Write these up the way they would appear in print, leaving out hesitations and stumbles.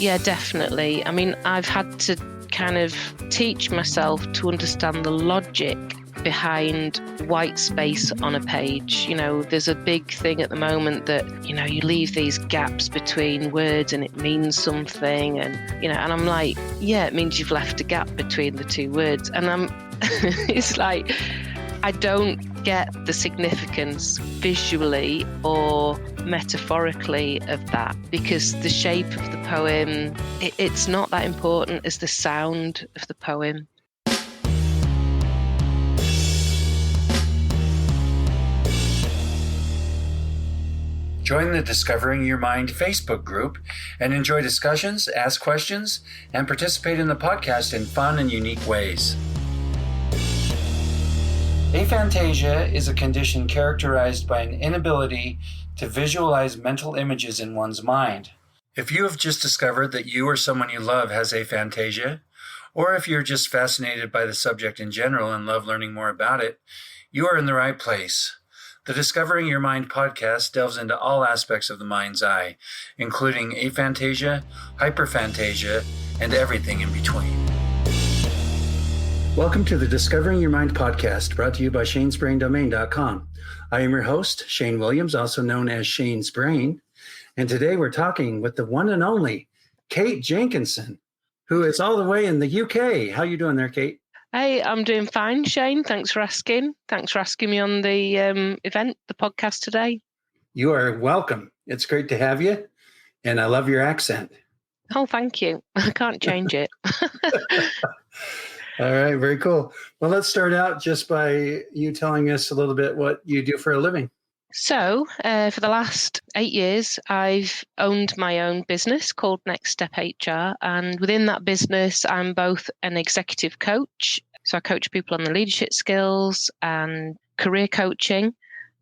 Yeah, definitely. I mean, I've had to kind of teach myself to understand the logic behind white space on a page. You know, there's a big thing at the moment that, you know, you leave these gaps between words and it means something. And, you know, and I'm like, yeah, it means you've left a gap between the two words. And it's like, I don't get the significance visually or metaphorically of that, because the shape of the poem, it's not that important as the sound of the poem. Join the Discovering Your Mind Facebook group and enjoy discussions, ask questions, and participate in the podcast in fun and unique ways. Aphantasia is a condition characterized by an inability to visualize mental images in one's mind. If you have just discovered that you or someone you love has aphantasia, or if you're just fascinated by the subject in general and love learning more about it, you are in the right place. The Discovering Your Mind podcast delves into all aspects of the mind's eye, including aphantasia, hyperphantasia, and everything in between. Welcome to the Discovering Your Mind podcast, brought to you by shanesbraindomain.com. I am your host, Shane Williams, also known as Shane's Brain, and today we're talking with the one and only Kate Jenkinson, who is all the way in the UK. How you doing there, Kate? Hey, I'm doing fine, Shane. Thanks for asking. Thanks for asking me on the event, the podcast today. You are welcome. It's great to have you, and I love your accent. Oh, thank you. I can't change it. All right, very cool. Well, let's start out just by you telling us a little bit what you do for a living. So, for the last 8 years, I've owned my own business called Next Step HR. And within that business, I'm both an executive coach. So I coach people on the leadership skills and career coaching.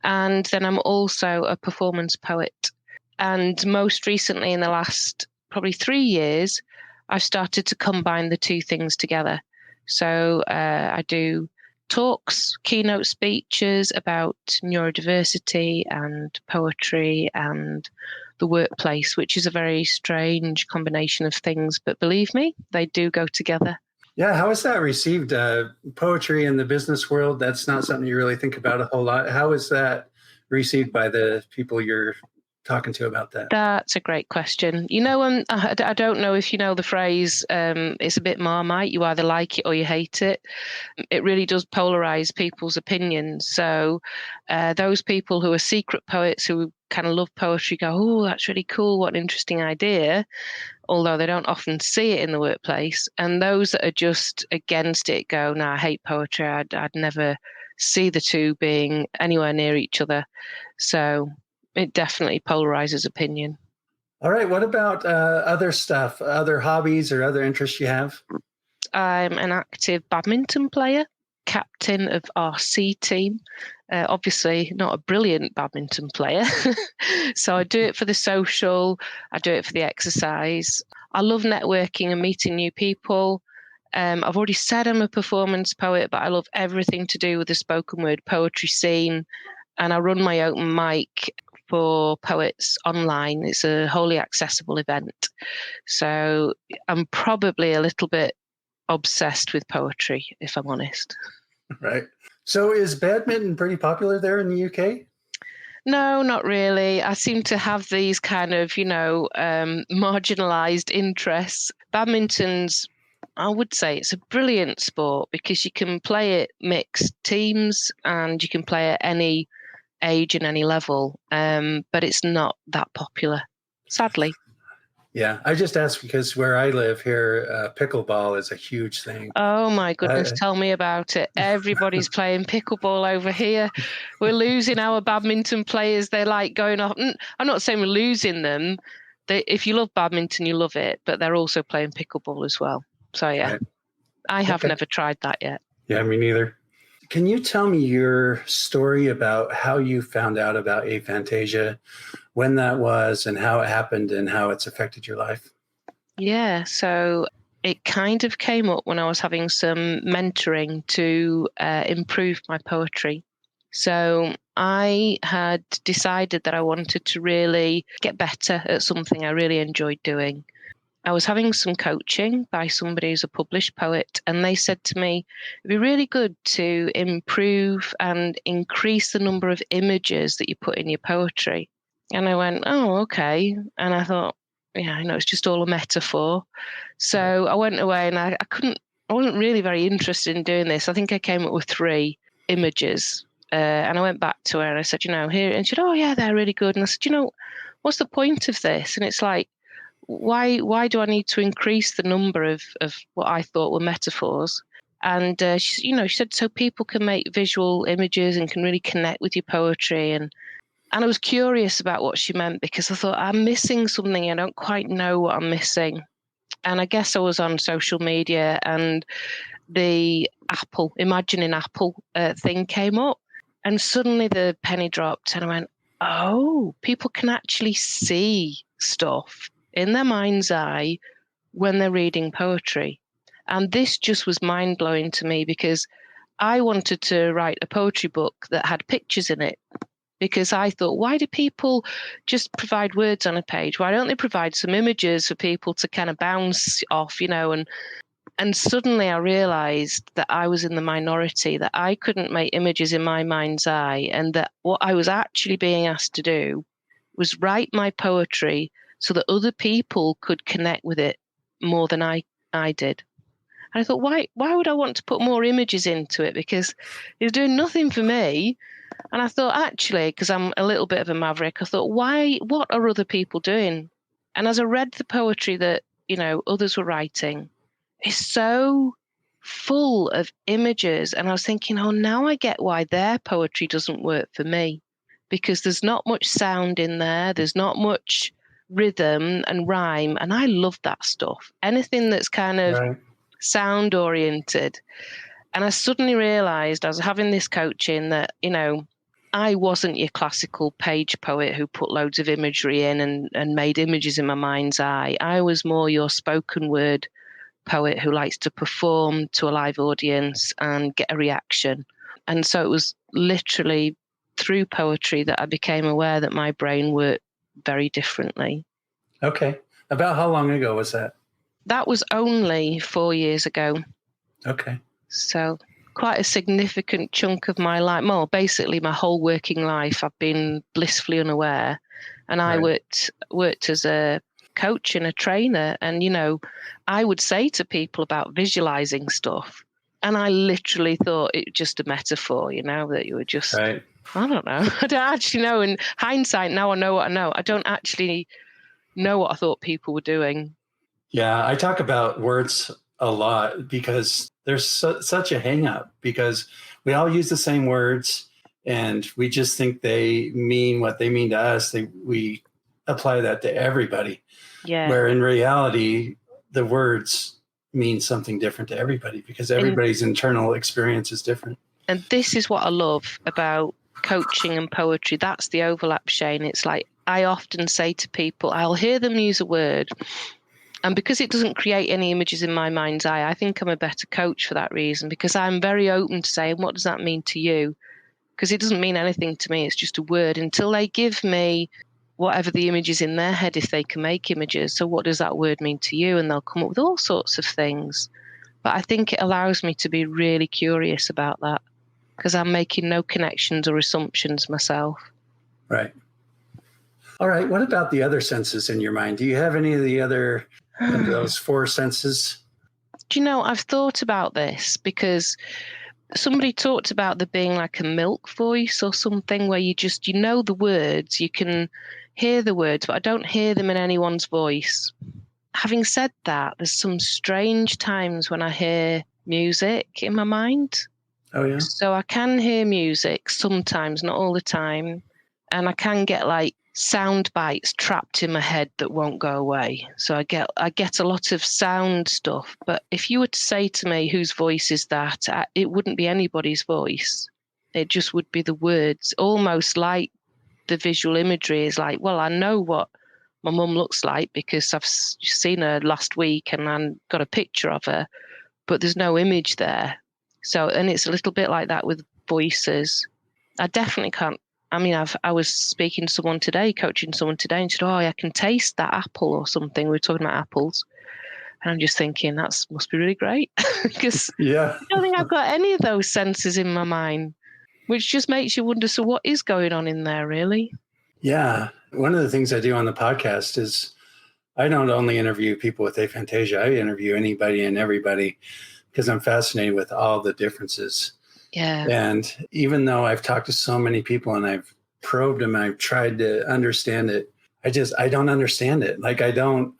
And then I'm also a performance poet. And most recently, in the last probably 3 years, I've started to combine the two things together. So I do talks, keynote speeches about neurodiversity and poetry and the workplace, which is a very strange combination of things. But believe me, they do go together. Yeah, how is that received? Poetry in the business world, that's not something you really think about a whole lot. How is that received by the people you're talking to about that? That's a great question. You know, I don't know if you know the phrase, it's a bit Marmite, you either like it or you hate it. It really does polarize people's opinions. So those people who are secret poets who kind of love poetry go, oh, that's really cool, what an interesting idea, although they don't often see it in the workplace. And those that are just against it go, no, I hate poetry, I'd never see the two being anywhere near each other. So it definitely polarizes opinion. All right. What about other stuff, other hobbies or other interests you have? I'm an active badminton player, captain of our C team. Obviously not a brilliant badminton player. So I do it for the social, I do it for the exercise. I love networking and meeting new people. I've already said I'm a performance poet, but I love everything to do with the spoken word poetry scene. And I run my open mic for poets online. It's a wholly accessible event. So I'm probably a little bit obsessed with poetry, if I'm honest. Right. So is badminton pretty popular there in the UK? No, not really. I seem to have these kind of, marginalized interests. Badminton's, I would say it's a brilliant sport because you can play it mixed teams and you can play at any age and any level, but it's not that popular, sadly. Yeah, I just asked because where I live here, pickleball is a huge thing. Oh my goodness, tell me about it. Everybody's playing pickleball over here. We're losing our badminton players. They're like going off. I'm not saying we're losing them. If you love badminton, you love it, but they're also playing pickleball as well. So yeah, right. I have never tried that yet. Yeah, me neither. Can you tell me your story about how you found out about aphantasia, when that was, and how it happened and how it's affected your life? Yeah, so it kind of came up when I was having some mentoring to improve my poetry. So I had decided that I wanted to really get better at something I really enjoyed doing. I was having some coaching by somebody who's a published poet, and they said to me, it'd be really good to improve and increase the number of images that you put in your poetry. And I went, oh, okay. And I thought, yeah, I know it's just all a metaphor. So I went away and I wasn't really very interested in doing this. I think I came up with 3 images. And I went back to her and I said, here, and she said, oh yeah, they're really good. And I said, what's the point of this? And it's like, why do I need to increase the number of what I thought were metaphors? And she said, so people can make visual images and can really connect with your poetry. And I was curious about what she meant, because I thought, I'm missing something. I don't quite know what I'm missing. And I guess I was on social media and the Imagining Apple thing came up. And suddenly the penny dropped and I went, oh, people can actually see stuff in their mind's eye when they're reading poetry. And this just was mind-blowing to me, because I wanted to write a poetry book that had pictures in it, because I thought, why do people just provide words on a page? Why don't they provide some images for people to kind of bounce off, And suddenly I realized that I was in the minority, that I couldn't make images in my mind's eye, and that what I was actually being asked to do was write my poetry so that other people could connect with it more than I did. And I thought, why would I want to put more images into it? Because it's doing nothing for me. And I thought, actually, because I'm a little bit of a maverick, I thought, what are other people doing? And as I read the poetry that, others were writing, it's so full of images. And I was thinking, oh, now I get why their poetry doesn't work for me, because there's not much sound in there. There's not much rhythm and rhyme. And I love that stuff. Anything that's kind of sound oriented. And I suddenly realized, I was having this coaching, that, I wasn't your classical page poet who put loads of imagery in and made images in my mind's eye. I was more your spoken word poet who likes to perform to a live audience and get a reaction. And so it was literally through poetry that I became aware that my brain worked very differently. Okay. About how long ago was that? That was only 4 years ago. Okay. So quite a significant chunk of my life, well, basically my whole working life, I've been blissfully unaware. And I worked as a coach and a trainer. And, I would say to people about visualizing stuff. And I literally thought it was just a metaphor, that you were just, I don't know. I don't actually know. In hindsight, now I know what I know. I don't actually know what I thought people were doing. Yeah, I talk about words a lot because there's such a hang up, because we all use the same words and we just think they mean what they mean to us. We apply that to everybody. Yeah. Where in reality, the words mean something different to everybody, because everybody's internal experience is different. And this is what I love about coaching and poetry. That's the overlap, Shane. It's like, I often say to people, I'll hear them use a word, and because it doesn't create any images in my mind's eye, I think I'm a better coach for that reason, because I'm very open to saying, what does that mean to you? Because it doesn't mean anything to me. It's just a word until they give me whatever the image is in their head, if they can make images. So what does that word mean to you? And they'll come up with all sorts of things. But I think it allows me to be really curious about that, because I'm making no connections or assumptions myself. Right. All right. What about the other senses in your mind? Do you have any of the other of those 4 senses? Do you know, I've thought about this, because somebody talked about there being like a milk voice or something, where you just, the words, you can hear the words, but I don't hear them in anyone's voice. Having said that, there's some strange times when I hear music in my mind. Oh, yeah. So I can hear music sometimes, not all the time. And I can get like sound bites trapped in my head that won't go away. So I get a lot of sound stuff. But if you were to say to me, whose voice is that? It wouldn't be anybody's voice. It just would be the words, almost like the visual imagery is like, well, I know what my mum looks like because I've seen her last week and I've got a picture of her, but there's no image there. So, and it's a little bit like that with voices. I definitely can't. I mean, I was speaking to someone today, coaching someone today, and she said, oh, I can taste that apple or something. We were talking about apples. And I'm just thinking that must be really great because Yeah. I don't think I've got any of those senses in my mind, which just makes you wonder, so what is going on in there really? Yeah. One of the things I do on the podcast is I don't only interview people with aphantasia, I interview anybody and everybody because I'm fascinated with all the differences. Yeah. And even though I've talked to so many people and I've probed them, I've tried to understand it, I don't understand it. Like I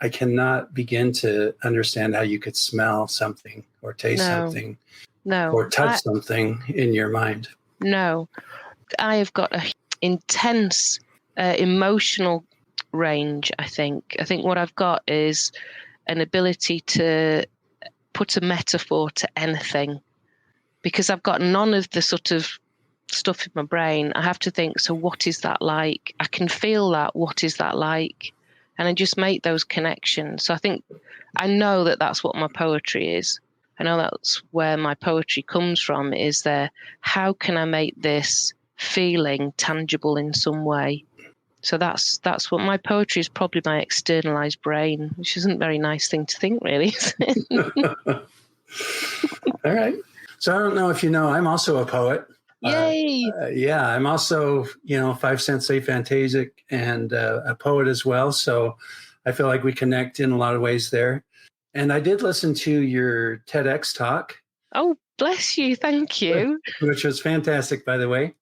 cannot begin to understand how you could smell something or taste something or touch something in your mind. No, I have got a intense emotional range. I think what I've got is an ability to put a metaphor to anything, because I've got none of the sort of stuff in my brain. I have to think, so what is that like? I can feel that. What is that like? And I just make those connections. So I know that that's what my poetry is. I know that's where my poetry comes from, is there, how can I make this feeling tangible in some way? So that's what my poetry is, probably my externalized brain, which isn't a very nice thing to think, really. All right. So I don't know if you know, I'm also a poet. Yay! Yeah, I'm also, 5 cents aphantasic and a poet as well. So I feel like we connect in a lot of ways there. And I did listen to your TEDx talk. Oh, bless you. Thank you. Which was fantastic, by the way.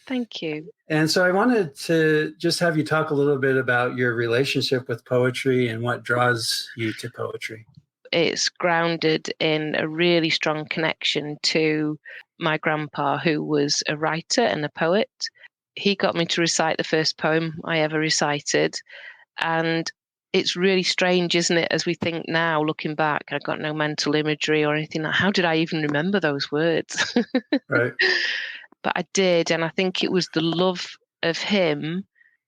Thank you. And so I wanted to just have you talk a little bit about your relationship with poetry and what draws you to poetry. It's grounded in a really strong connection to my grandpa, who was a writer and a poet. He got me to recite the first poem I ever recited. And it's really strange, isn't it, as we think now, looking back, I've got no mental imagery or anything. How did I even remember those words? Right. But I did. And I think it was the love of him.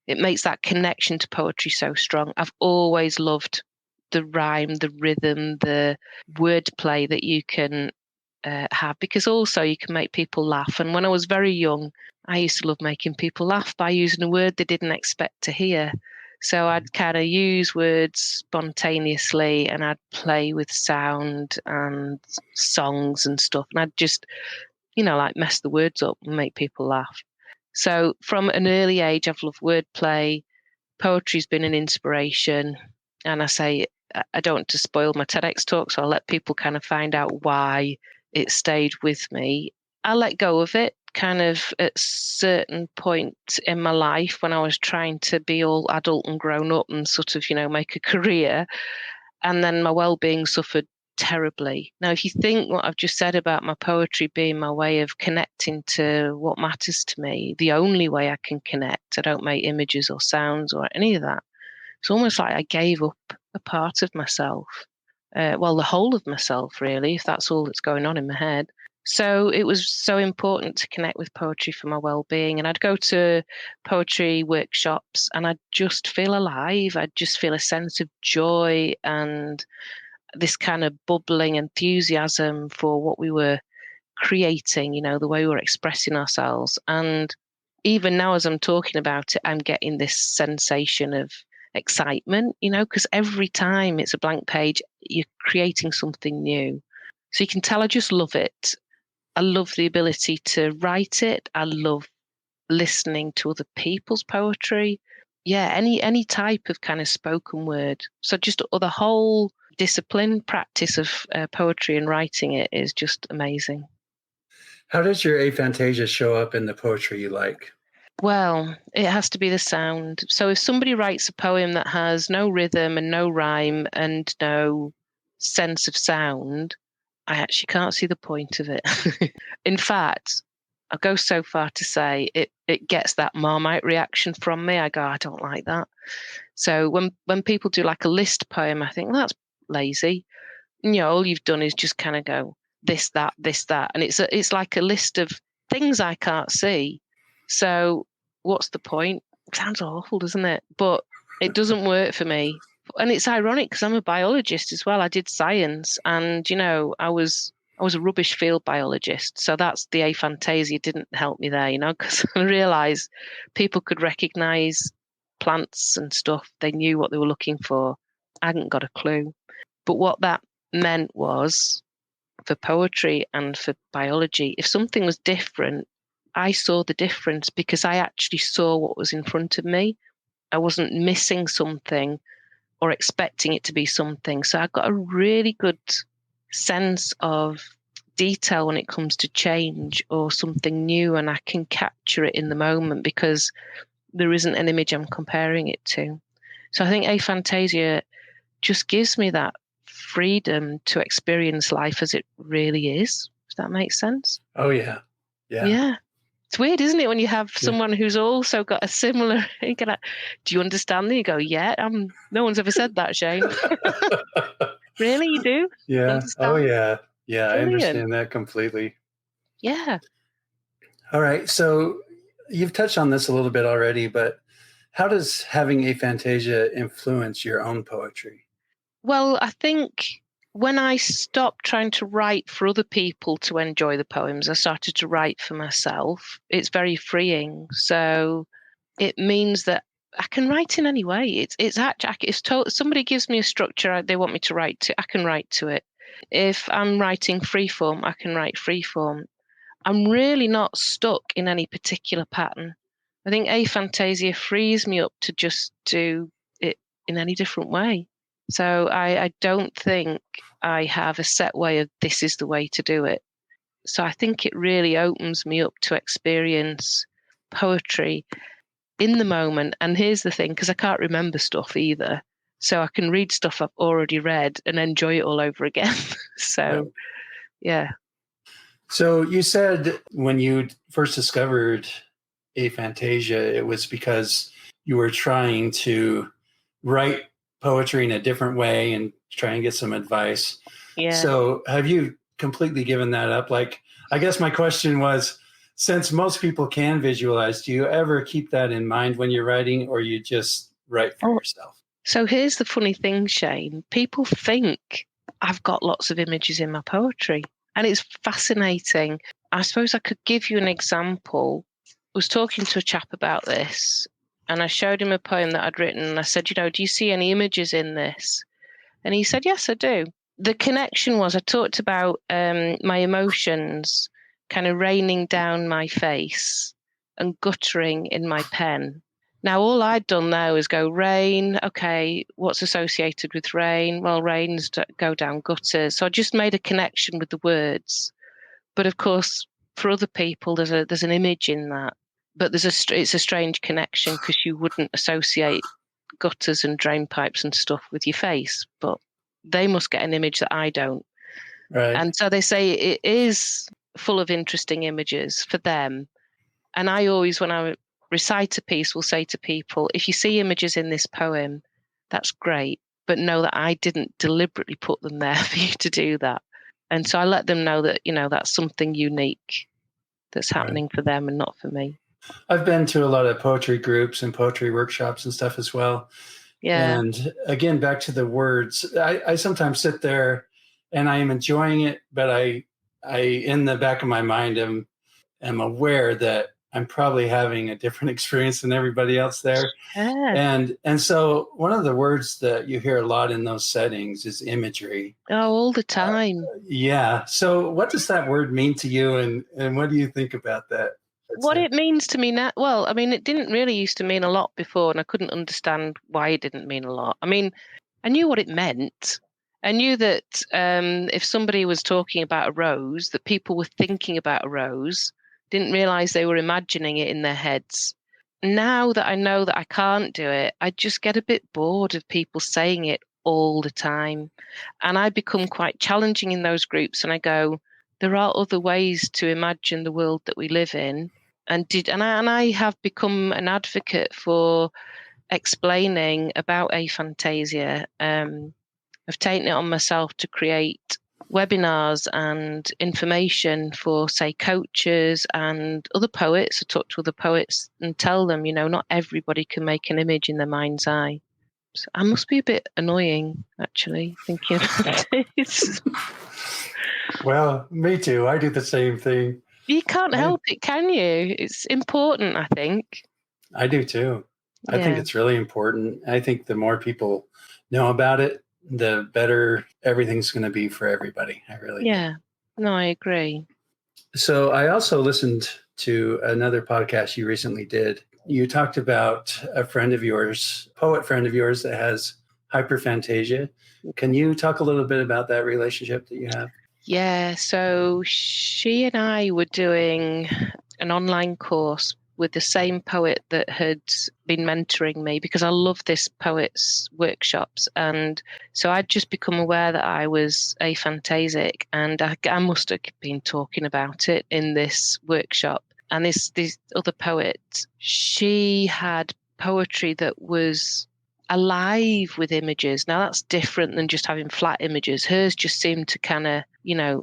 It makes that connection to poetry so strong. I've always loved the rhyme, the rhythm, the wordplay that you can have, because also you can make people laugh. And when I was very young, I used to love making people laugh by using a word they didn't expect to hear. So I'd kind of use words spontaneously, and I'd play with sound and songs and stuff. And I'd just, like mess the words up and make people laugh. So from an early age, I've loved wordplay. Poetry's been an inspiration. And I don't want to spoil my TEDx talk, so I'll let people kind of find out why it stayed with me. I let go of it kind of at a certain point in my life when I was trying to be all adult and grown up and sort of, make a career. And then my well-being suffered terribly. Now, if you think what I've just said about my poetry being my way of connecting to what matters to me, the only way I can connect, I don't make images or sounds or any of that. It's almost like I gave up a part of myself. The whole of myself, really, if that's all that's going on in my head. So it was so important to connect with poetry for my well-being. And I'd go to poetry workshops and I'd just feel alive. I'd just feel a sense of joy and this kind of bubbling enthusiasm for what we were creating, the way we were expressing ourselves. And even now, as I'm talking about it, I'm getting this sensation of excitement, because every time it's a blank page, you're creating something new. So you can tell I just love it. I love the ability to write it. I love listening to other people's poetry. Yeah, any type of kind of spoken word. So just the whole discipline, practice of poetry and writing it is just amazing. How does your aphantasia show up in the poetry you like? Well, it has to be the sound. So if somebody writes a poem that has no rhythm and no rhyme and no sense of sound, I actually can't see the point of it. In fact, I'll go so far to say it gets that Marmite reaction from me. I go, I don't like that. So when people do like a list poem, I think, well, that's lazy. All you've done is just kind of go this, that, this, that. And it's like a list of things I can't see. So what's the point? It sounds awful, doesn't it? But it doesn't work for me. And it's ironic because I'm a biologist as well. I did science and, I was a rubbish field biologist. So that's the aphantasia didn't help me there, because I realized people could recognize plants and stuff. They knew what they were looking for. I hadn't got a clue. But what that meant was, for poetry and for biology, if something was different, I saw the difference because I actually saw what was in front of me. I wasn't missing something or expecting it to be something. So I got a really good sense of detail when it comes to change or something new, and I can capture it in the moment because there isn't an image I'm comparing it to. So I think aphantasia just gives me that freedom to experience life as it really is. Does that make sense? Oh, yeah. Yeah. Yeah. It's weird, isn't it, when you have Yeah. someone who's also got a similar, you go like, do you understand me? You go, yeah, no one's ever said that, Shane. Really, you do? Yeah. Understand? Oh, yeah. Yeah, I Brilliant. understand that completely. Yeah. All right. So you've touched on this a little bit already, but how does having aphantasia influence your own poetry? Well, I think when I stopped trying to write for other people to enjoy the poems, I started to write for myself. It's very freeing. So it means that I can write in any way. It's actually, if somebody gives me a structure they want me to write to, I can write to it. If I'm writing freeform, I can write freeform. I'm really not stuck in any particular pattern. I think aphantasia frees me up to just do it in any different way. So I don't think I have a set way of this is the way to do it. So I think it really opens me up to experience poetry in the moment. And here's the thing, because I can't remember stuff either. So I can read stuff I've already read and enjoy it all over again. So, yeah. So you said when you first discovered aphantasia, it was because you were trying to write poetry in a different way and try and get some advice. Yeah. So have you completely given that up? Like, I guess my question was, since most people can visualize, do you ever keep that in mind when you're writing, or you just write for yourself? So here's the funny thing, Shane. People think I've got lots of images in my poetry, and it's fascinating. I suppose I could give you an example. I was talking to a chap about this, and I showed him a poem that I'd written, and I said, do you see any images in this? And he said, yes, I do. The connection was I talked about my emotions kind of raining down my face and guttering in my pen. Now, all I'd done there was go rain. Okay, what's associated with rain? Well, rains go down gutters. So I just made a connection with the words. But of course, for other people, there's an image in that. But it's a strange connection because you wouldn't associate gutters and drain pipes and stuff with your face. But they must get an image that I don't. Right. And so they say it is full of interesting images for them. And I always, when I recite a piece, will say to people, if you see images in this poem, that's great, but know that I didn't deliberately put them there for you to do that. And so I let them know that, that's something unique that's happening for them and not for me. I've been to a lot of poetry groups and poetry workshops and stuff as well. Yeah. And again, back to the words, I sometimes sit there and I am enjoying it, but I in the back of my mind am aware that I'm probably having a different experience than everybody else there. Yeah. And so one of the words that you hear a lot in those settings is imagery. Oh, all the time. Yeah. So what does that word mean to you, and what do you think about that? What it means to me now, well, I mean, it didn't really used to mean a lot before, and I couldn't understand why it didn't mean a lot. I mean, I knew what it meant. I knew that if somebody was talking about a rose, that people were thinking about a rose, didn't realize they were imagining it in their heads. Now that I know that I can't do it, I just get a bit bored of people saying it all the time. And I become quite challenging in those groups, and I go, there are other ways to imagine the world that we live in. And I have become an advocate for explaining about aphantasia. I've taken it on myself to create webinars and information for, say, coaches and other poets. I talk to other poets and tell them, not everybody can make an image in their mind's eye. So I must be a bit annoying, actually, thinking about it. Well, me too. I do the same thing. You can't help it, can you? It's important, I think. I do too. Yeah. I think it's really important. I think the more people know about it, the better everything's going to be for everybody. I really do. Yeah. No, I agree. So I also listened to another podcast you recently did. You talked about a friend of yours, poet friend of yours that has hyperphantasia. Can you talk a little bit about that relationship that you have? Yeah, so she and I were doing an online course with the same poet that had been mentoring me because I love this poet's workshops. And so I'd just become aware that I was aphantasic, and I must have been talking about it in this workshop. And this other poet, she had poetry that was alive with images. Now that's different than just having flat images. Hers just seemed to kind of,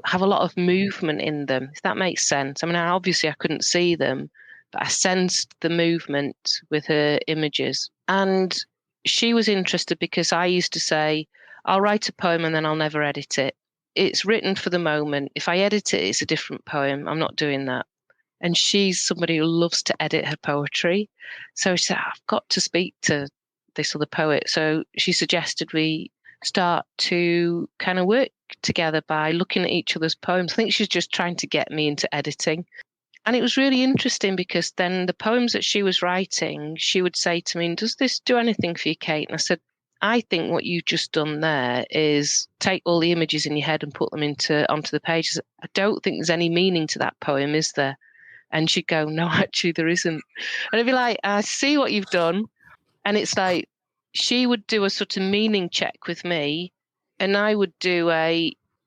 have a lot of movement in them, if that makes sense. I mean, obviously I couldn't see them, but I sensed the movement with her images. And she was interested because I used to say, I'll write a poem and then I'll never edit it. It's written for the moment. If I edit it, it's a different poem. I'm not doing that. And she's somebody who loves to edit her poetry. So she said, I've got to speak to this other poet. So she suggested we start to kind of work together by looking at each other's poems. I think she's just trying to get me into editing. And it was really interesting because then the poems that she was writing, she would say to me, does this do anything for you, Kate? And I said, I think what you've just done there is take all the images in your head and put them onto the pages. I don't think there's any meaning to that poem, is there? And she'd go, no, actually, there isn't. And I'd be like, I see what you've done. And it's like, she would do a sort of meaning check with me, and I would do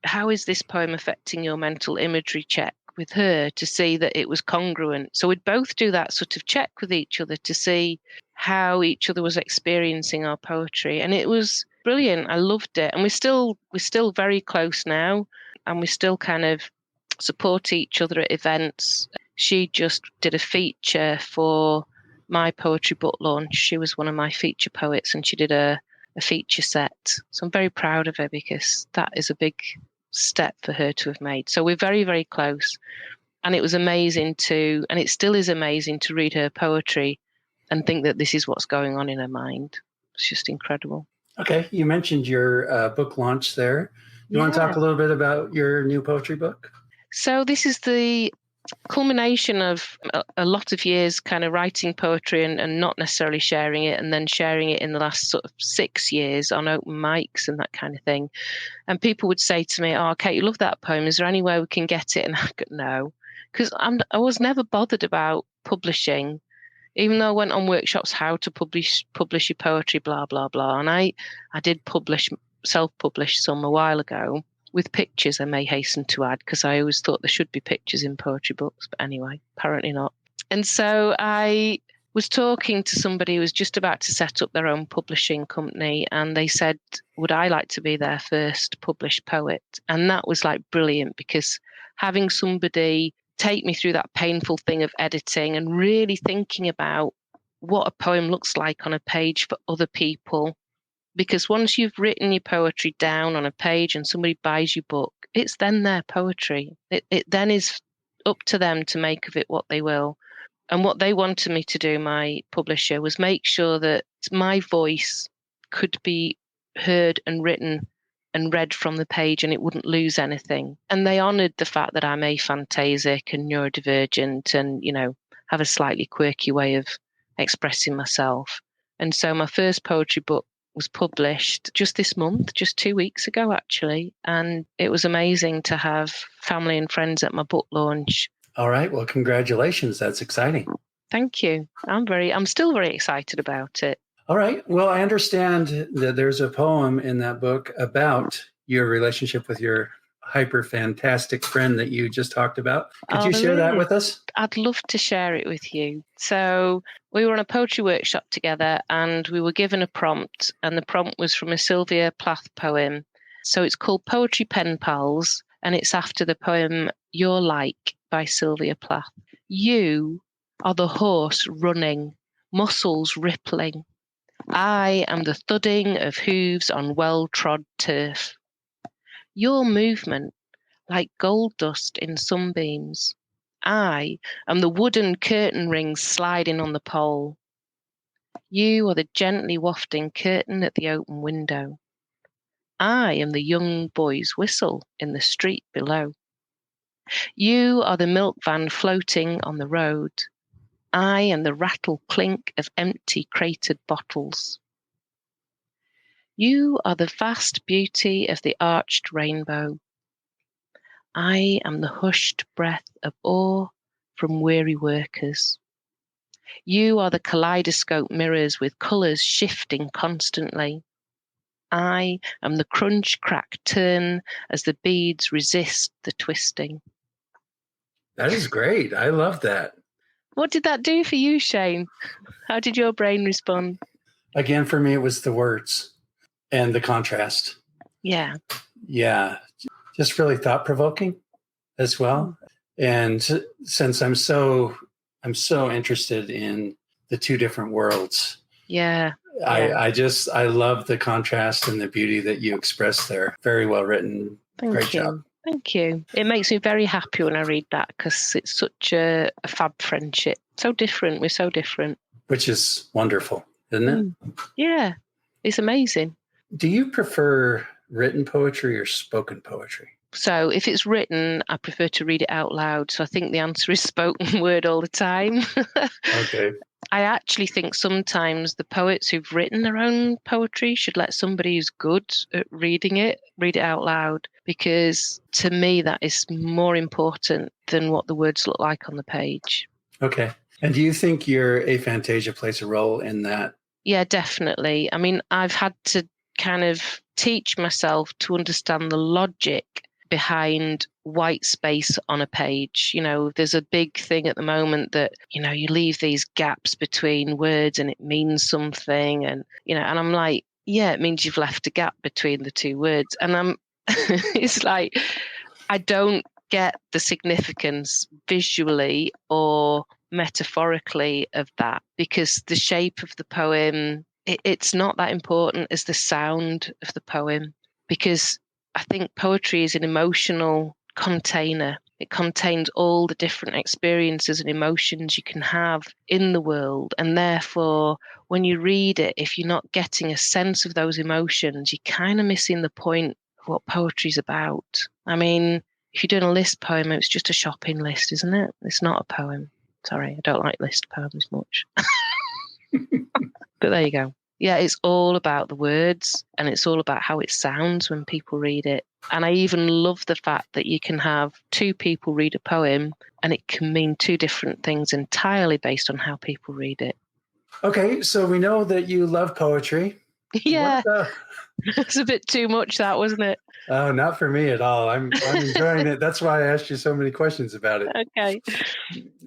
how is this poem affecting your mental imagery check with her to see that it was congruent. So we'd both do that sort of check with each other to see how each other was experiencing our poetry. And it was brilliant. I loved it. And we're still very close now, and we still kind of support each other at events. She just did a feature for my poetry book launch. She was one of my feature poets, and she did a feature set. So I'm very proud of her because that is a big step for her to have made. So we're very, very close. And it was amazing and it still is amazing to read her poetry and think that this is what's going on in her mind. It's just incredible. Okay, you mentioned your book launch there. You want to talk a little bit about your new poetry book? So this is the culmination of a lot of years kind of writing poetry and not necessarily sharing it, and then sharing it in the last sort of 6 years on open mics and that kind of thing. And people would say to me, oh, Kate, you love that poem. Is there any way we can get it? And I go, no, because I was never bothered about publishing, even though I went on workshops, how to publish your poetry, blah, blah, blah. And I did self-publish some a while ago. With pictures, I may hasten to add, because I always thought there should be pictures in poetry books, but anyway, apparently not. And so I was talking to somebody who was just about to set up their own publishing company, and they said, would I like to be their first published poet? And that was like brilliant, because having somebody take me through that painful thing of editing and really thinking about what a poem looks like on a page for other people. Because once you've written your poetry down on a page and somebody buys your book, it's then their poetry. It then is up to them to make of it what they will. And what they wanted me to do, my publisher, was make sure that my voice could be heard and written and read from the page, and it wouldn't lose anything. And they honoured the fact that I'm aphantasic and neurodivergent and, have a slightly quirky way of expressing myself. And so my first poetry book was published just this month, just 2 weeks ago, actually. And it was amazing to have family and friends at my book launch. All right. Well, congratulations. That's exciting. Thank you. I'm still very excited about it. All right. Well, I understand that there's a poem in that book about your relationship with your hyper-fantastic friend that you just talked about. Could you share that with us? I'd love to share it with you. So we were on a poetry workshop together, and we were given a prompt, and the prompt was from a Sylvia Plath poem. So it's called Poetry Pen Pals, and it's after the poem You're Like by Sylvia Plath. You are the horse running, muscles rippling. I am the thudding of hooves on well-trod turf. Your movement, like gold dust in sunbeams. I am the wooden curtain rings sliding on the pole. You are the gently wafting curtain at the open window. I am the young boy's whistle in the street below. You are the milk van floating on the road. I am the rattle clink of empty cratered bottles. You are the vast beauty of the arched rainbow. I am the hushed breath of awe from weary workers. You are the kaleidoscope mirrors with colours shifting constantly. I am the crunch, crack, turn as the beads resist the twisting. That is great. I love that. What did that do for you, Shane? How did your brain respond? Again, for me, it was the words and the contrast. Yeah. Yeah. Just really thought-provoking as well. And since I'm so interested in the two different worlds. Yeah. I love the contrast and the beauty that you expressed there. Very well written. Great job. Thank you. It makes me very happy when I read that because it's such a fab friendship. So different. We're so different. Which is wonderful, isn't it? Yeah. It's amazing. Do you prefer written poetry or spoken poetry? So if it's written, I prefer to read it out loud. So I think the answer is spoken word all the time. Okay. I actually think sometimes the poets who've written their own poetry should let somebody who's good at reading it read it out loud, because to me that is more important than what the words look like on the page. Okay. And do you think your aphantasia plays a role in that? Yeah, definitely. I mean, I've had to kind of teach myself to understand the logic behind white space on a page. You know, there's a big thing at the moment that, you know, you leave these gaps between words and it means something. And, you know, and I'm like, yeah, it means you've left a gap between the two words. And it's like, I don't get the significance visually or metaphorically of that, because the shape of the poem, it's not that important as the sound of the poem, because I think poetry is an emotional container. It contains all the different experiences and emotions you can have in the world. And therefore, when you read it, if you're not getting a sense of those emotions, you're kind of missing the point of what poetry's about. I mean, if you're doing a list poem, it's just a shopping list, isn't it? It's not a poem. Sorry, I don't like list poems much. But there you go. Yeah, it's all about the words and it's all about how it sounds when people read it. And I even love the fact that you can have two people read a poem and it can mean two different things entirely based on how people read it. Okay, so we know that you love poetry. Yeah, it's a bit too much, that, wasn't it? Oh, not for me at all. I'm enjoying it. That's why I asked you so many questions about it. Okay.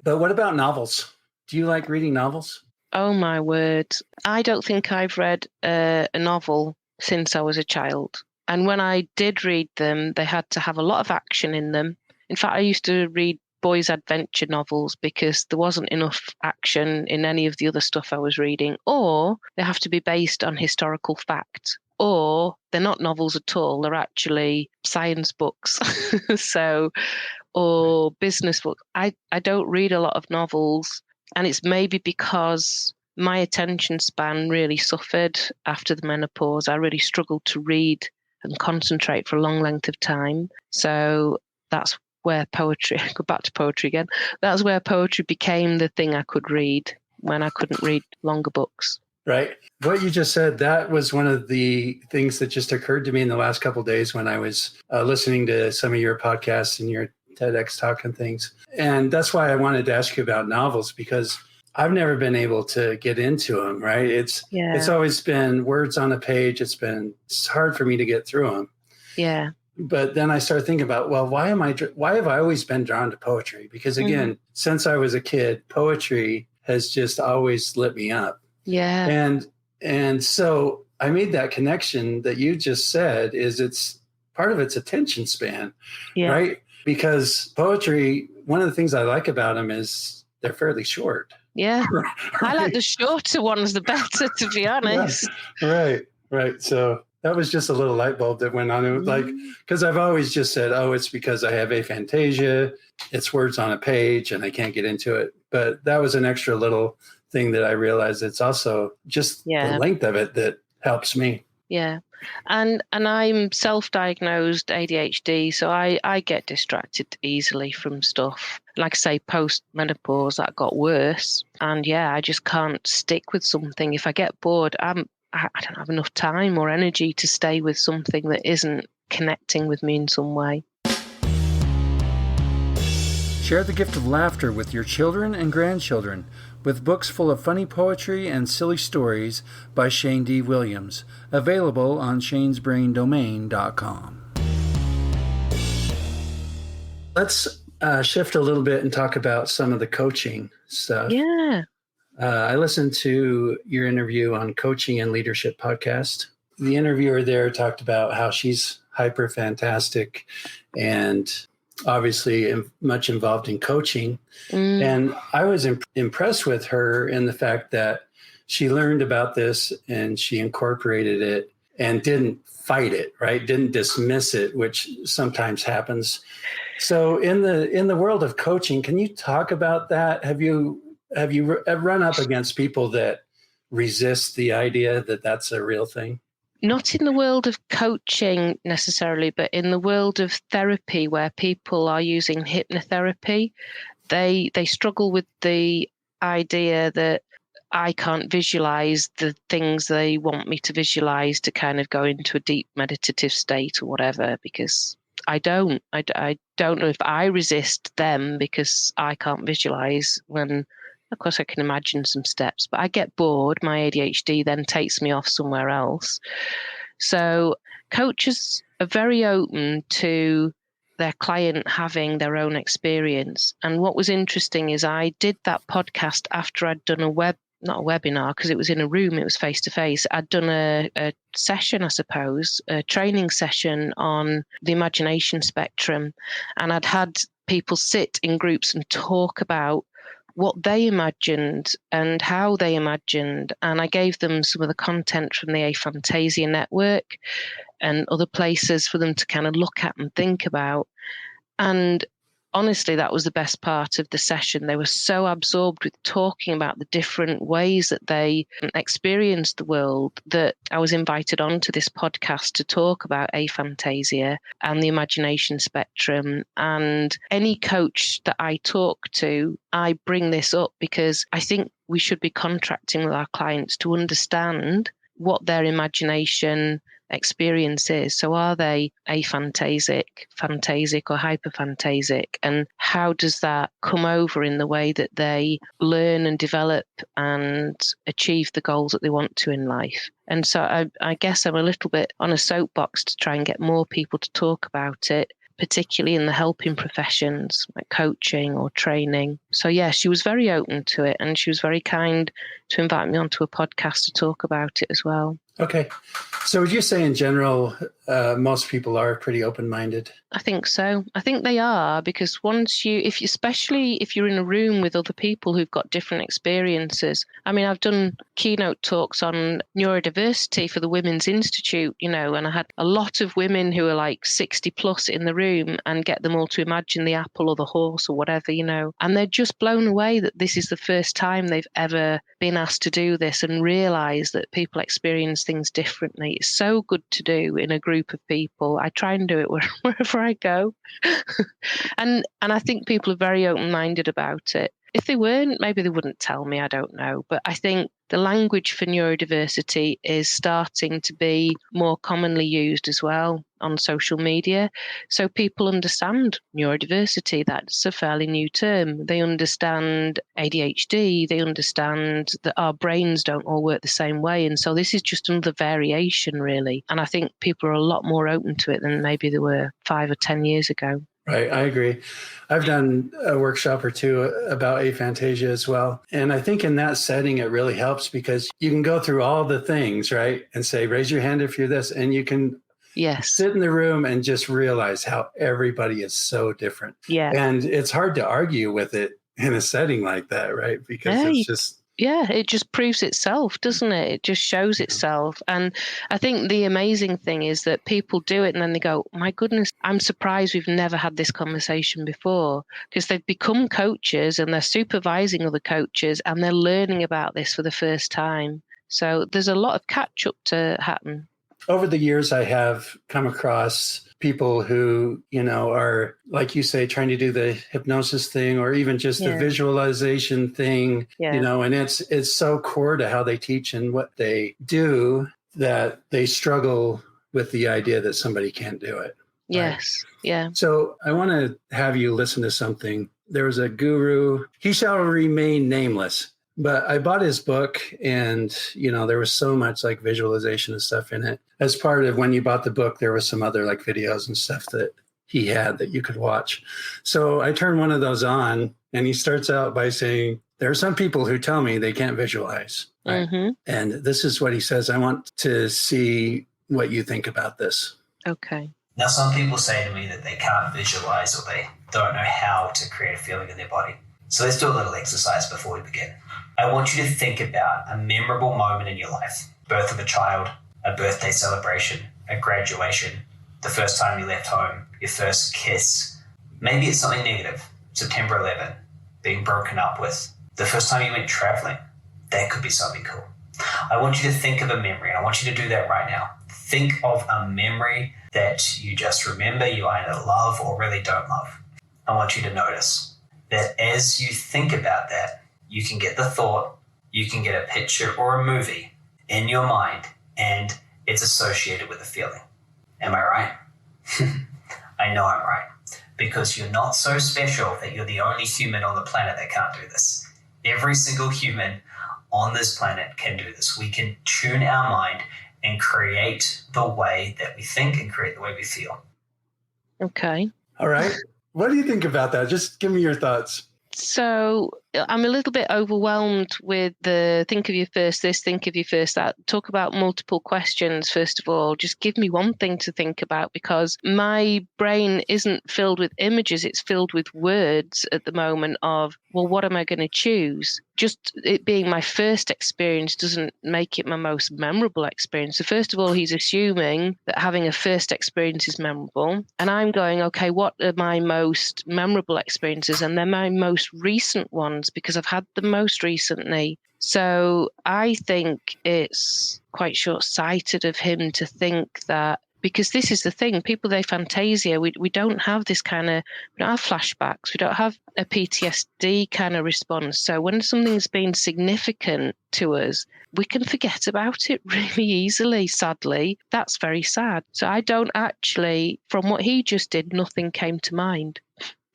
But what about novels? Do you like reading novels? Oh, my word. I don't think I've read a novel since I was a child. And when I did read them, they had to have a lot of action in them. In fact, I used to read boys' adventure novels because there wasn't enough action in any of the other stuff I was reading. Or they have to be based on historical fact. Or they're not novels at all. They're actually science books. Or business books. I don't read a lot of novels. And it's maybe because my attention span really suffered after the menopause. I really struggled to read and concentrate for a long length of time. So that's where poetry, go back to poetry again, that's where poetry became the thing I could read when I couldn't read longer books. Right. What you just said, that was one of the things that just occurred to me in the last couple of days when I was listening to some of your podcasts and your TEDx talk and things. And that's why I wanted to ask you about novels, because I've never been able to get into them, right? It's always been words on a page. It's hard for me to get through them. Yeah. But then I started thinking about, well, why have I always been drawn to poetry? Because again, since I was a kid, poetry has just always lit me up. Yeah. And so I made that connection that you just said, is it's part of its attention span, right? Because poetry, one of the things I like about them is they're fairly short. Yeah. Right. I like the shorter ones, the better, to be honest. Right. So that was just a little light bulb that went on. It was like, because I've always just said, oh, it's because I have aphantasia. It's words on a page and I can't get into it. But that was an extra little thing that I realized. It's also just the length of it that helps me. Yeah. And I'm self-diagnosed ADHD, so I get distracted easily from stuff. Like I say, post-menopause, that got worse. And yeah, I just can't stick with something. If I get bored, I don't have enough time or energy to stay with something that isn't connecting with me in some way. Share the gift of laughter with your children and grandchildren with books full of funny poetry and silly stories by Shane D. Williams, available on shanesbraindomain.com. Let's shift a little bit and talk about some of the coaching stuff. Yeah. I listened to your interview on Coaching and Leadership podcast. The interviewer there talked about how she's hyper fantastic and obviously much involved in coaching. And I was impressed with her in the fact that she learned about this and she incorporated it and didn't fight it, right? Didn't dismiss it, which sometimes happens. So in the world of coaching, can you talk about that? Have you run up against people that resist the idea that that's a real thing? Not in the world of coaching necessarily, but in the world of therapy where people are using hypnotherapy, they struggle with the idea that I can't visualize the things they want me to visualize to kind of go into a deep meditative state or whatever, because I don't know if I resist them because I can't visualize when, of course, I can imagine some steps, but I get bored. My ADHD then takes me off somewhere else. So coaches are very open to their client having their own experience. And what was interesting is I did that podcast after I'd done not a webinar because it was in a room, it was face to face. I'd done a session, I suppose, a training session on the imagination spectrum. And I'd had people sit in groups and talk about what they imagined and how they imagined. And I gave them some of the content from the Aphantasia network and other places for them to kind of look at and think about. And honestly, that was the best part of the session. They were so absorbed with talking about the different ways that they experienced the world that I was invited onto this podcast to talk about aphantasia and the imagination spectrum. And any coach that I talk to, I bring this up because I think we should be contracting with our clients to understand what their imagination experience is. So are they aphantasic, phantasic, or hyperphantasic? And how does that come over in the way that they learn and develop and achieve the goals that they want to in life? And so I guess I'm a little bit on a soapbox to try and get more people to talk about it, particularly in the helping professions like coaching or training. So yeah, she was very open to it and she was very kind to invite me onto a podcast to talk about it as well. Okay. So would you say in general, most people are pretty open-minded? I think so. I think they are, because especially if you're in a room with other people who've got different experiences. I mean, I've done keynote talks on neurodiversity for the Women's Institute, and I had a lot of women who are like 60 plus in the room and get them all to imagine the apple or the horse or whatever, and they're just blown away that this is the first time they've ever been asked to do this and realize that people experience things differently. It's so good to do in a group of people. I try and do it wherever I go. and I think people are very open-minded about it. If they weren't, maybe they wouldn't tell me, I don't know. But I think the language for neurodiversity is starting to be more commonly used as well on social media. So people understand neurodiversity. That's a fairly new term. They understand ADHD. They understand that our brains don't all work the same way. And so this is just another variation, really. And I think people are a lot more open to it than maybe they were 5 or 10 years ago. Right, I agree. I've done a workshop or two about aphantasia as well. And I think in that setting, it really helps because you can go through all the things, right? And say, raise your hand if you're this. And you can sit in the room and just realize how everybody is so different. Yeah. And it's hard to argue with it in a setting like that, right? Because it's just... Yeah, it just proves itself, doesn't it? It just shows itself. And I think the amazing thing is that people do it and then they go, my goodness, I'm surprised we've never had this conversation before, because they've become coaches and they're supervising other coaches and they're learning about this for the first time. So there's a lot of catch up to happen. over the years, I have come across people who, are, like you say, trying to do the hypnosis thing or even just the visualization thing, and it's so core to how they teach and what they do that they struggle with the idea that somebody can't do it. Yes. Right? Yeah. So I want to have you listen to something. There was a guru, he shall remain nameless. But I bought his book and, there was so much like visualization and stuff in it. As part of when you bought the book, there was some other like videos and stuff that he had that you could watch. So I turned one of those on and he starts out by saying, there are some people who tell me they can't visualize. Right? Mm-hmm. And this is what he says. I want to see what you think about this. Okay. Now, some people say to me that they can't visualize or they don't know how to create a feeling in their body. So let's do a little exercise before we begin. I want you to think about a memorable moment in your life. Birth of a child, a birthday celebration, a graduation, the first time you left home, your first kiss. Maybe it's something negative, September 11, being broken up with, the first time you went traveling. That could be something cool. I want you to think of a memory, and I want you to do that right now. Think of a memory that you just remember you either love or really don't love. I want you to notice that as you think about that, you can get the thought, you can get a picture or a movie in your mind, and it's associated with a feeling. Am I right? I know I'm right, because you're not so special that you're the only human on the planet that can't do this. Every single human on this planet can do this. We can tune our mind and create the way that we think and create the way we feel. Okay. All right. What do you think about that? Just give me your thoughts. So I'm a little bit overwhelmed with the think of you first this, think of you first that. Talk about multiple questions, first of all. Just give me one thing to think about, because my brain isn't filled with images. It's filled with words at the moment of, well, what am I going to choose? Just it being my first experience doesn't make it my most memorable experience. So first of all, he's assuming that having a first experience is memorable. And I'm going, okay, what are my most memorable experiences? And they're my most recent ones, because I've had them most recently. So I think it's quite short-sighted of him to think that, because this is the thing, people with aphantasia, we don't have this kind of, we don't have flashbacks, we don't have a PTSD kind of response. So when something's been significant to us, we can forget about it really easily, sadly. That's very sad. So I don't actually, from what he just did, nothing came to mind.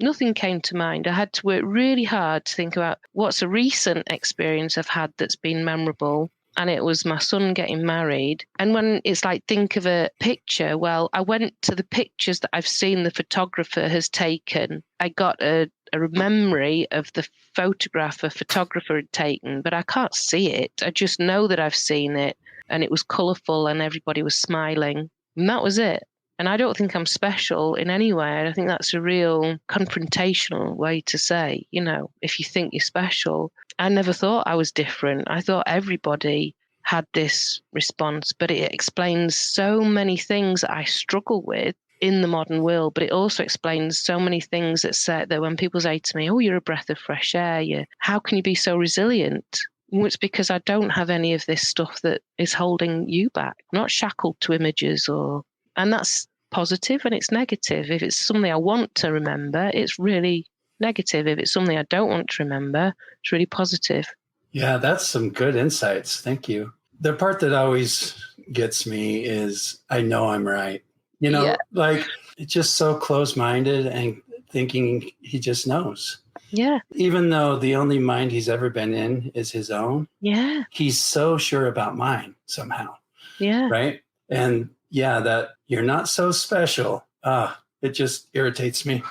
Nothing came to mind. I had to work really hard to think about what's a recent experience I've had that's been memorable. And it was my son getting married. And when it's like, think of a picture, well, I went to the pictures that I've seen the photographer has taken. I got a memory of the photograph a photographer had taken, but I can't see it. I just know that I've seen it, and it was colourful and everybody was smiling. And that was it. And I don't think I'm special in any way. I think that's a real confrontational way to say, if you think you're special. I never thought I was different. I thought everybody had this response, but it explains so many things that I struggle with in the modern world. But it also explains so many things that when people say to me, oh, you're a breath of fresh air. How can you be so resilient? Well, it's because I don't have any of this stuff that is holding you back. I'm not shackled to images and that's positive and it's negative. If it's something I want to remember, it's really negative. If it's something I don't want to remember, it's really positive. Yeah, that's some good insights. Thank you. The part that always gets me is I know I'm right. Like it's just so close-minded and thinking he just knows. Yeah. Even though the only mind he's ever been in is his own. Yeah. He's so sure about mine somehow. Yeah. Right? And yeah, that you're not so special. It just irritates me.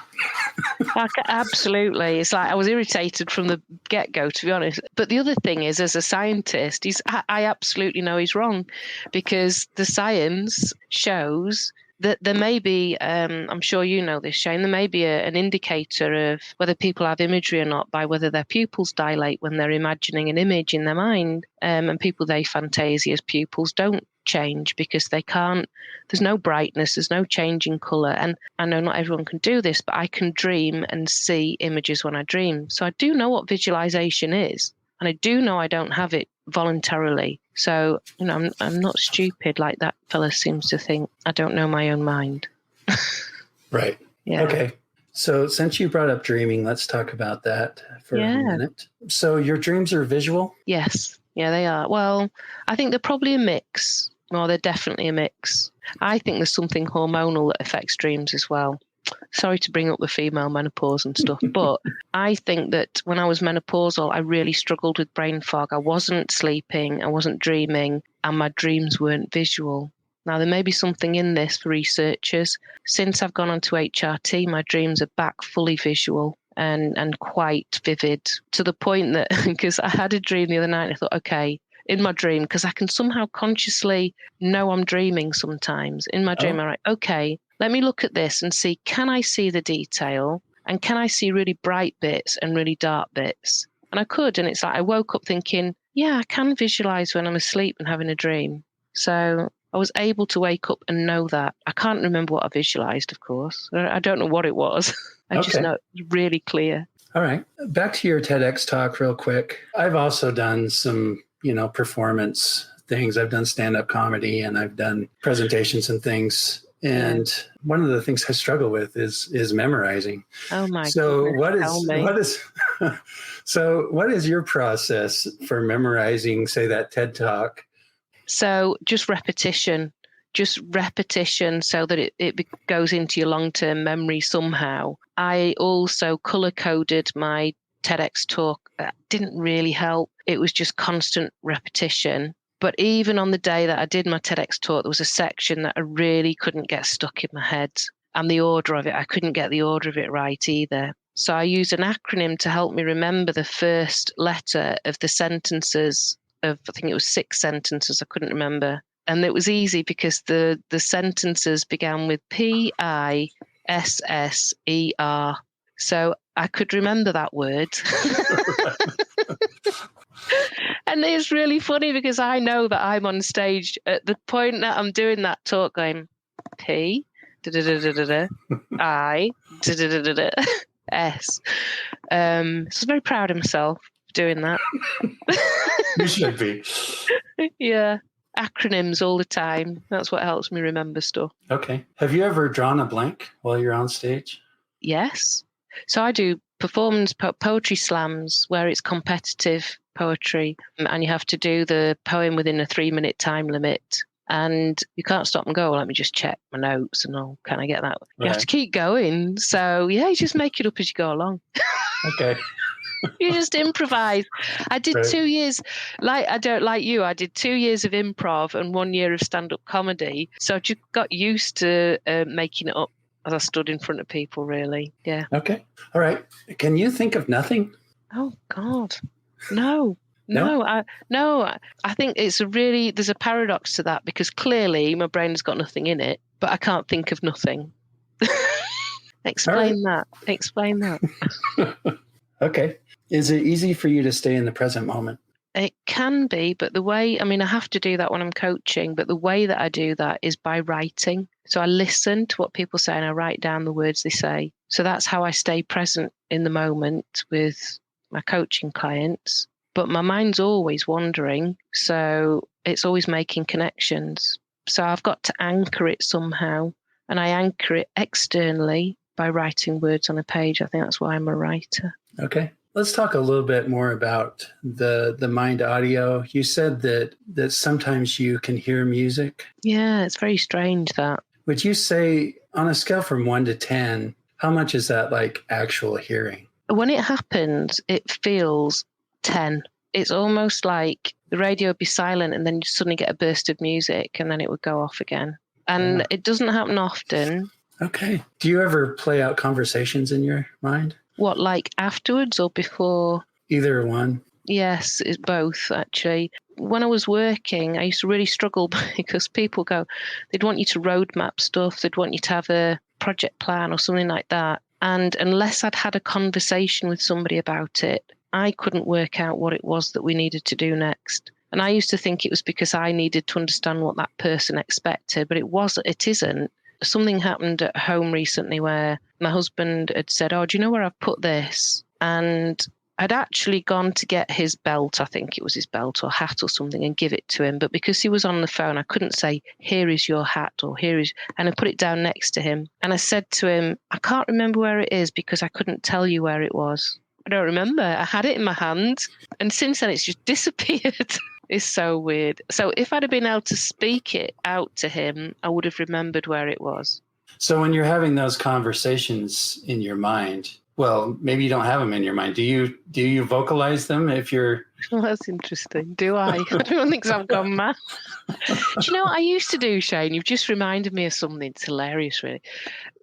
Absolutely. It's like I was irritated from the get-go, to be honest. But the other thing is, as a scientist, I absolutely know he's wrong, because the science shows that there may be, I'm sure you know this, Shane, there may be an indicator of whether people have imagery or not by whether their pupils dilate when they're imagining an image in their mind. And people with aphantasia's pupils don't change because they can't, there's no brightness, there's no change in colour. And I know not everyone can do this, but I can dream and see images when I dream. So I do know what visualisation is. And I do know I don't have it voluntarily. So, I'm not stupid like that fella seems to think. I don't know my own mind. Right. Yeah. Okay. So since you brought up dreaming, let's talk about that for a minute. So your dreams are visual? Yes. Yeah, they are. Well, I think they're probably a mix. Well, they're definitely a mix. I think there's something hormonal that affects dreams as well. Sorry to bring up the female menopause and stuff, but I think that when I was menopausal, I really struggled with brain fog. I wasn't sleeping, I wasn't dreaming, and my dreams weren't visual. Now, there may be something in this for researchers. Since I've gone on to HRT, my dreams are back fully visual and quite vivid, to the point that, because I had a dream the other night and I thought, okay, in my dream, because I can somehow consciously know I'm dreaming sometimes. In my dream, I'm like, okay, let me look at this and see, can I see the detail? And can I see really bright bits and really dark bits? And I could. And it's like I woke up thinking, yeah, I can visualize when I'm asleep and having a dream. So I was able to wake up and know that. I can't remember what I visualized, of course. I don't know what it was. I just know it's really clear. All right. Back to your TEDx talk real quick. I've also done some, performance things. I've done stand-up comedy and I've done presentations and things. And one of the things I struggle with is memorizing. Oh my goodness. What is your process for memorizing, say, that TED talk? So just repetition so that it goes into your long-term memory somehow. I also color-coded my TEDx talk. That didn't really help. It was just constant repetition. But even on the day that I did my TEDx talk, there was a section that I really couldn't get stuck in my head. And the order of it, I couldn't get the order of it right either. So I used an acronym to help me remember the first letter of the sentences of, I think it was 6 sentences, I couldn't remember. And it was easy because the sentences began with P-I-S-S-E-R. So I could remember that word. And it's really funny because I know that I'm on stage at the point that I'm doing that talk going P, I, S. So I was very proud of myself doing that. You should be. Yeah. Acronyms all the time. That's what helps me remember stuff. Okay. Have you ever drawn a blank while you're on stage? Yes. So I do performance poetry slams where it's competitive poetry and you have to do the poem within a 3-minute time limit. And you can't stop and go, let me just check my notes and I'll kind of get that. You have to keep going. So, yeah, you just make it up as you go along. Okay. You just improvise. I did 2 years, I did 2 years of improv and 1 year of stand-up comedy. So I just got used to making it up as I stood in front of people, really. Yeah. Okay. All right. Can you think of nothing? Oh, God. No. I think it's there's a paradox to that because clearly my brain has got nothing in it, but I can't think of nothing. Explain that. Okay. Is it easy for you to stay in the present moment? It can be, but I have to do that when I'm coaching, but the way that I do that is by writing. So I listen to what people say and I write down the words they say. So that's how I stay present in the moment with my coaching clients. But my mind's always wandering, so it's always making connections. So I've got to anchor it somehow, and I anchor it externally by writing words on a page. I think that's why I'm a writer. Okay. Let's talk a little bit more about the mind audio. You said that sometimes you can hear music. Yeah, it's very strange that. Would you say on a scale from 1 to 10, how much is that like actual hearing? When it happens, it feels 10. It's almost like the radio would be silent and then you suddenly get a burst of music and then it would go off again. And it doesn't happen often. Okay. Do you ever play out conversations in your mind? What, like afterwards or before? Either one. Yes, it's both, actually. When I was working, I used to really struggle because people they'd want you to roadmap stuff. They'd want you to have a project plan or something like that. And unless I'd had a conversation with somebody about it, I couldn't work out what it was that we needed to do next. And I used to think it was because I needed to understand what that person expected, but it isn't. Something happened at home recently where my husband had said, "Oh, do you know where I've put this?" And I'd actually gone to get his belt, I think it was his belt or hat or something, and give it to him. But because he was on the phone, I couldn't say, here is your hat or here is, and I put it down next to him. And I said to him, I can't remember where it is because I couldn't tell you where it was. I don't remember. I had it in my hand. And since then, it's just disappeared. It's so weird. So if I'd have been able to speak it out to him, I would have remembered where it was. So when you're having those conversations in your mind, well, maybe you don't have them in your mind. Do you vocalize them if you're... Well, that's interesting. Do I? I don't think so. I've gone mad. Do you know what I used to do, Shane? You've just reminded me of something. It's hilarious, really.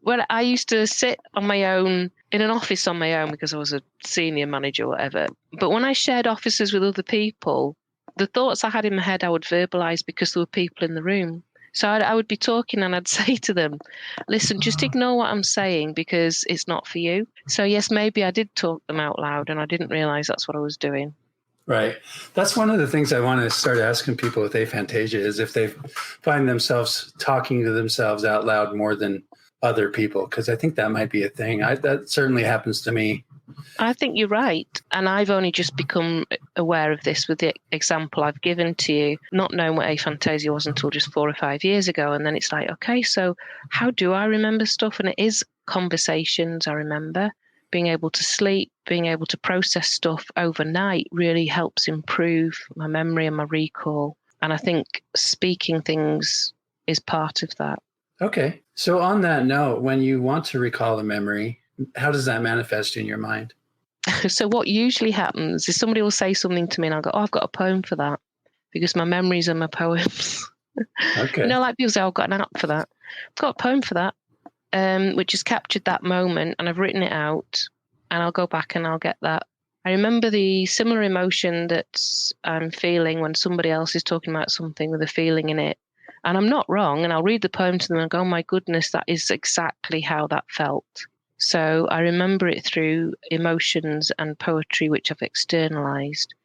When I used to sit on my own, in an office on my own because I was a senior manager or whatever. But when I shared offices with other people, the thoughts I had in my head, I would verbalize because there were people in the room. So I would be talking and I'd say to them, listen, just ignore what I'm saying because it's not for you. So yes, maybe I did talk them out loud and I didn't realize that's what I was doing. Right. That's one of the things I want to start asking people with aphantasia is if they find themselves talking to themselves out loud more than other people, because I think that might be a thing. That certainly happens to me. I think you're right. And I've only just become aware of this with the example I've given to you, not knowing what aphantasia was until just 4 or 5 years ago. And then it's like, okay, so how do I remember stuff? And it is conversations I remember. Being able to sleep, being able to process stuff overnight really helps improve my memory and my recall. And I think speaking things is part of that. Okay. So on that note, when you want to recall a memory, how does that manifest in your mind? So what usually happens is somebody will say something to me and I'll go, oh, I've got a poem for that because my memories are my poems. Okay. You know, like people say, oh, I've got an app for that. I've got a poem for that, which has captured that moment and I've written it out and I'll go back and I'll get that. I remember the similar emotion that I'm feeling when somebody else is talking about something with a feeling in it. And I'm not wrong. And I'll read the poem to them and go, oh, my goodness, that is exactly how that felt. So I remember it through emotions and poetry, which I've externalized.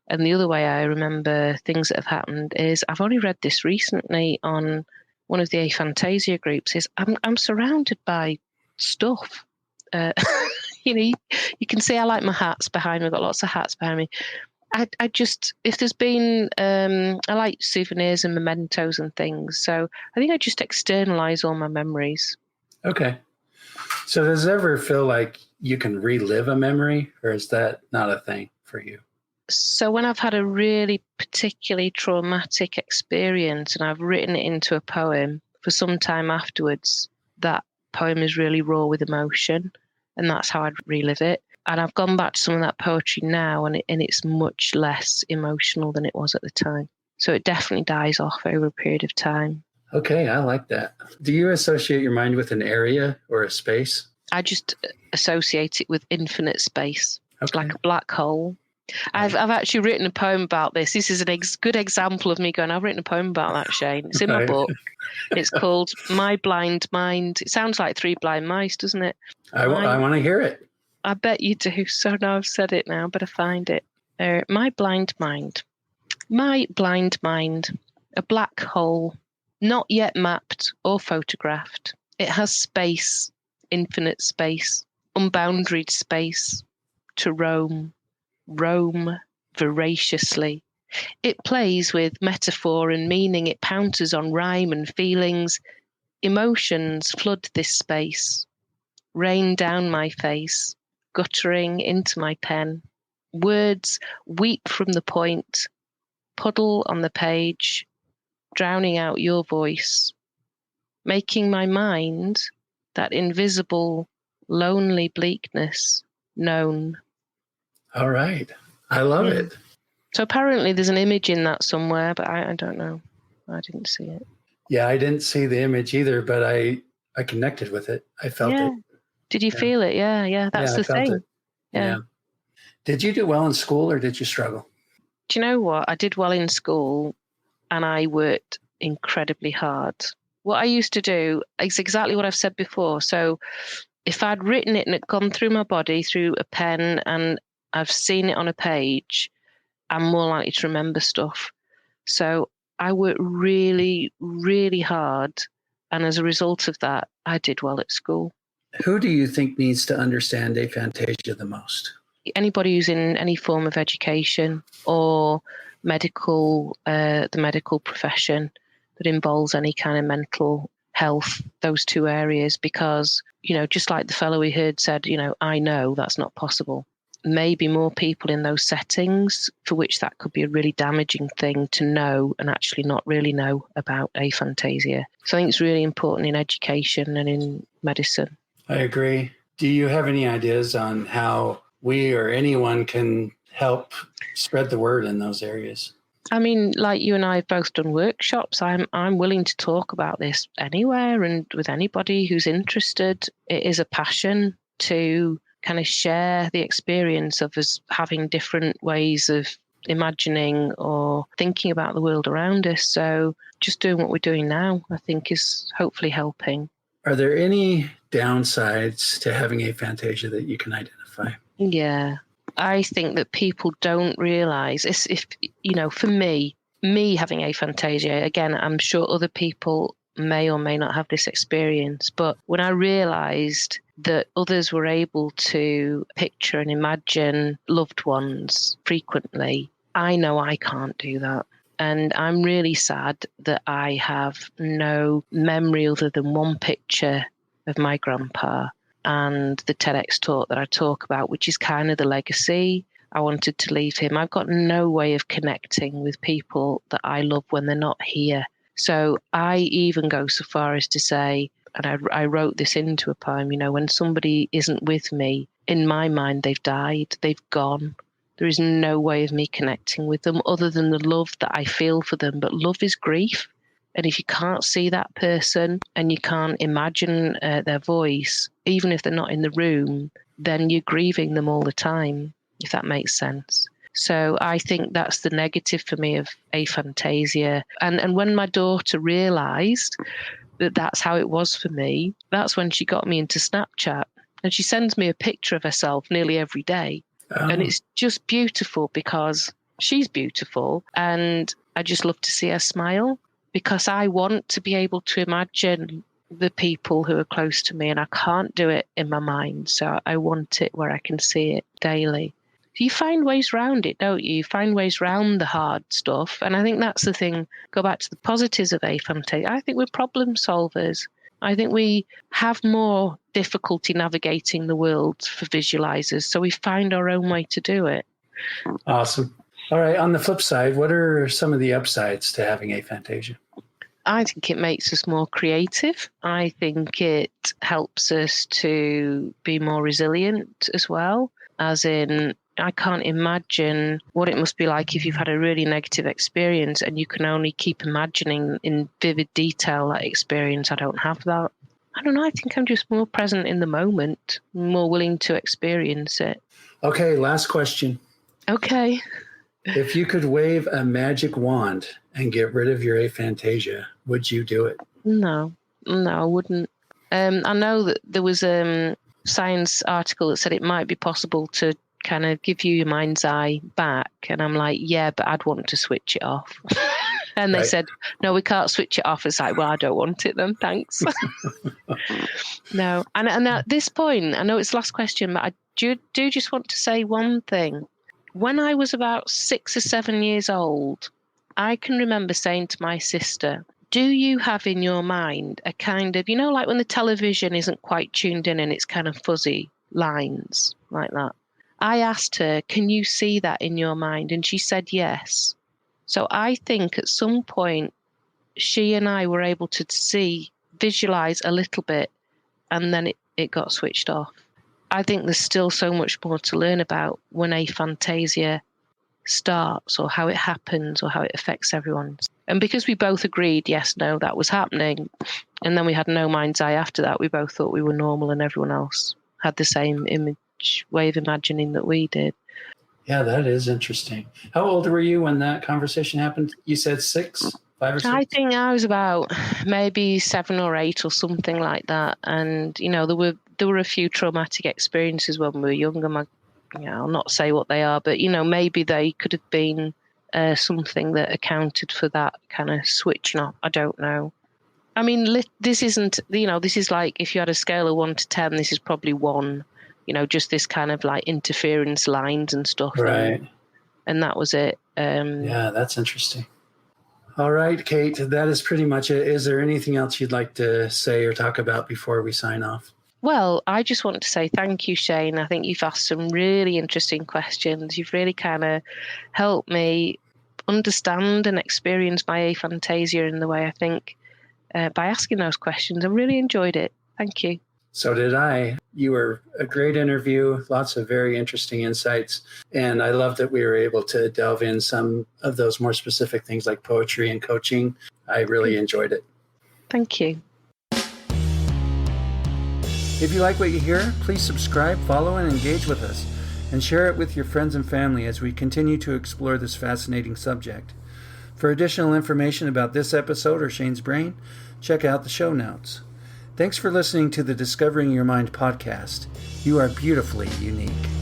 And the other way I remember things that have happened is I've only read this recently on one of the aphantasia groups is I'm surrounded by stuff. You know, you can see I like my hats behind me. I've got lots of hats behind me. I just, if there's been, I like souvenirs and mementos and things. So I think I just externalize all my memories. Okay. So does it ever feel like you can relive a memory, or is that not a thing for you? So when I've had a really particularly traumatic experience and I've written it into a poem for some time afterwards, that poem is really raw with emotion and that's how I'd relive it. And I've gone back to some of that poetry now and it's much less emotional than it was at the time. So it definitely dies off over a period of time. Okay, I like that. Do you associate your mind with an area or a space? I just associate it with infinite space, Okay. like a black hole. I've actually written a poem about this. This is a good example of me going, I've written a poem about that, Shane. It's in my book. It's called My Blind Mind. It sounds like Three Blind Mice, doesn't it? I want to hear it. I bet you do. So now I've said it now, better find it. My blind mind. My blind mind. A black hole, not yet mapped or photographed. It has space, infinite space, unboundaried space to roam voraciously. It plays with metaphor and meaning. It pounces on rhyme and feelings. Emotions flood this space, rain down my face, guttering into my pen. Words weep from the point, puddle on the page, drowning out your voice, making my mind, that invisible, lonely bleakness, known. All right. I love it. So apparently there's an image in that somewhere, but I don't know. I didn't see it. Yeah, I didn't see the image either, but I connected with it. I felt it. Did you feel it? Yeah. That's the thing. Yeah. Did you do well in school or did you struggle? Do you know what? I did well in school and I worked incredibly hard. What I used to do is exactly what I've said before. So if I'd written it and it gone through my body through a pen and I've seen it on a page, I'm more likely to remember stuff. So I worked really, really hard. And as a result of that, I did well at school. Who do you think needs to understand aphantasia the most? Anybody who's in any form of education or the medical profession that involves any kind of mental health, those two areas, because, just like the fellow we heard said, I know that's not possible. Maybe more people in those settings for which that could be a really damaging thing to know and actually not really know about aphantasia. So I think it's really important in education and in medicine. I agree. Do you have any ideas on how we or anyone can help spread the word in those areas? I mean, like you and I have both done workshops. I'm willing to talk about this anywhere and with anybody who's interested. It is a passion to kind of share the experience of us having different ways of imagining or thinking about the world around us. So just doing what we're doing now, I think, is hopefully helping. Are there any downsides to having aphantasia that you can identify? Yeah. I think that people don't realise, for me having aphantasia, again, I'm sure other people may or may not have this experience, but when I realised that others were able to picture and imagine loved ones frequently, I know I can't do that. And I'm really sad that I have no memory other than one picture of my grandpa and the TEDx talk that I talk about, which is kind of the legacy I wanted to leave him. I've got no way of connecting with people that I love when they're not here. So I even go so far as to say, and I wrote this into a poem, when somebody isn't with me, in my mind, they've died, they've gone. There is no way of me connecting with them other than the love that I feel for them. But love is grief. And if you can't see that person and you can't imagine their voice, even if they're not in the room, then you're grieving them all the time, if that makes sense. So I think that's the negative for me of aphantasia. And when my daughter realised that that's how it was for me, that's when she got me into Snapchat. And she sends me a picture of herself nearly every day. Oh. And it's just beautiful because she's beautiful. And I just love to see her smile because I want to be able to imagine the people who are close to me, and I can't do it in my mind. So I want it where I can see it daily. You find ways around it, don't you? You find ways around the hard stuff. And I think that's the thing. Go back to the positives of aphantasia. I think we're problem solvers. I think we have more difficulty navigating the world for visualizers. So we find our own way to do it. Awesome. All right. On the flip side, what are some of the upsides to having aphantasia? I think it makes us more creative. I think it helps us to be more resilient as well, as in, I can't imagine what it must be like if you've had a really negative experience and you can only keep imagining in vivid detail that experience. I don't have that. I don't know. I think I'm just more present in the moment, more willing to experience it. Okay, last question. Okay. If you could wave a magic wand and get rid of your aphantasia, would you do it? No, I wouldn't. I know that there was a science article that said it might be possible to kind of give you your mind's eye back. And I'm like, yeah, but I'd want to switch it off. And they said, no, we can't switch it off. It's like, well, I don't want it then, thanks. No. And at this point, I know it's the last question, but I do just want to say one thing. When I was about 6 or 7 years old, I can remember saying to my sister, do you have in your mind a kind of, like when the television isn't quite tuned in and it's kind of fuzzy lines like that? I asked her, can you see that in your mind? And she said yes. So I think at some point, she and I were able to visualize a little bit, and then it got switched off. I think there's still so much more to learn about when aphantasia starts or how it happens or how it affects everyone. And because we both agreed, yes, no, that was happening, and then we had no mind's eye after that, we both thought we were normal and everyone else had the same way of imagining that we did. Yeah, that is interesting. How old were you when that conversation happened? You said 6, 5 or 6? I think I was about maybe 7 or 8 or something like that. And, there were a few traumatic experiences when we were younger. I'll not say what they are, but, maybe they could have been something that accounted for that kind of switching off. I don't know. I mean, this isn't, this is like if you had a scale of 1 to 10, this is probably 1. just this kind of like interference lines and stuff. Right. And that was it. Yeah, that's interesting. All right, Kate, that is pretty much it. Is there anything else you'd like to say or talk about before we sign off? Well, I just want to say thank you, Shane. I think you've asked some really interesting questions. You've really kind of helped me understand and experience my aphantasia in the way I think by asking those questions. I really enjoyed it. Thank you. So did I. You were a great interview, lots of very interesting insights. And I love that we were able to delve in some of those more specific things like poetry and coaching. I really enjoyed it. Thank you. If you like what you hear, please subscribe, follow, and engage with us, and share it with your friends and family as we continue to explore this fascinating subject. For additional information about this episode or Shane's Brain, check out the show notes. Thanks for listening to the Discovering Your Mind podcast. You are beautifully unique.